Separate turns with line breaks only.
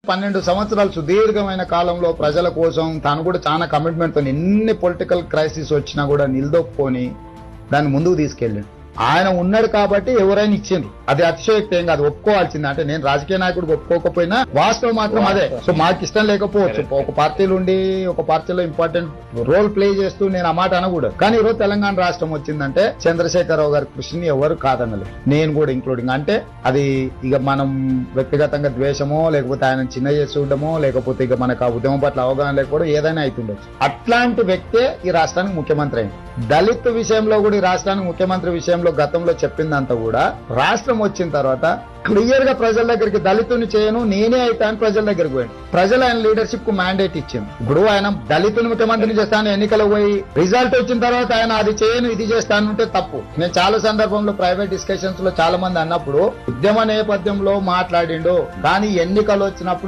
12 సంవత్సరాలు సుదీర్ఘమైన కాలంలో ప్రజల కోసం తాను కూడా చాలా కమిట్మెంట్ తో ఎన్ని పొలిటికల్ క్రైసిస్ వచ్చినా కూడా నిలదొక్కుని దాన్ని ముందుకు తీసుకెళ్ళాడు. ఆయన ఉన్నాడు కాబట్టి ఎవరైనా ఇచ్చిండ్రు, అది అతిశయోక్తి ఏం కాదు, ఒప్పుకోవాల్సింది. అంటే నేను రాజకీయ నాయకుడికి ఒప్పుకోకపోయినా వాస్తవం మాత్రం అదే. సో మాకు ఇష్టం లేకపోవచ్చు, ఒక పార్టీలు ఉండి ఒక పార్టీలో ఇంపార్టెంట్ రోల్ ప్లే చేస్తూ నేను ఆ మాట అనకూడదు. కానీ ఈరోజు తెలంగాణ రాష్ట్రం వచ్చిందంటే చంద్రశేఖరరావు గారి కృషిని ఎవరు కాదనలేదు, నేను కూడా ఇంక్లూడింగ్. అంటే అది ఇక మనం వ్యక్తిగతంగా ద్వేషమో లేకపోతే ఆయన చిన్న చేసి చూడడమో లేకపోతే ఇక మనకు ఆ ఉద్యమం పట్ల అవగాహన లేకపోవడం ఏదైనా అవుతుండొచ్చు. అట్లాంటి వ్యక్తే ఈ రాష్ట్రానికి ముఖ్యమంత్రి అయింది. దళిత్ విషయంలో కూడా ఈ రాష్ట్రానికి ముఖ్యమంత్రి విషయంలో గతంలో చెప్పిందంతా కూడా రాష్ట్రం వచ్చిన తర్వాత క్లియర్ గా ప్రజల దగ్గరికి దళితుని చేయను నేనే అయితే అని ప్రజల దగ్గరికి పోయాడు. ప్రజలు ఆయన లీడర్షిప్ కు మ్యాండేట్ ఇచ్చింది. ఇప్పుడు ఆయన దళితుని ముఖ్యమంత్రిని చేస్తాను ఎన్నికలు పోయి రిజల్ట్ వచ్చిన తర్వాత ఆయన అది చేయను ఇది చేస్తానంటే తప్పు. నేను చాలా సందర్భంలో ప్రైవేట్ డిస్కషన్స్ లో చాలా మంది అన్నప్పుడు ఉద్యమ నేపథ్యంలో మాట్లాడిండు, కానీ ఎన్నికలు వచ్చినప్పుడు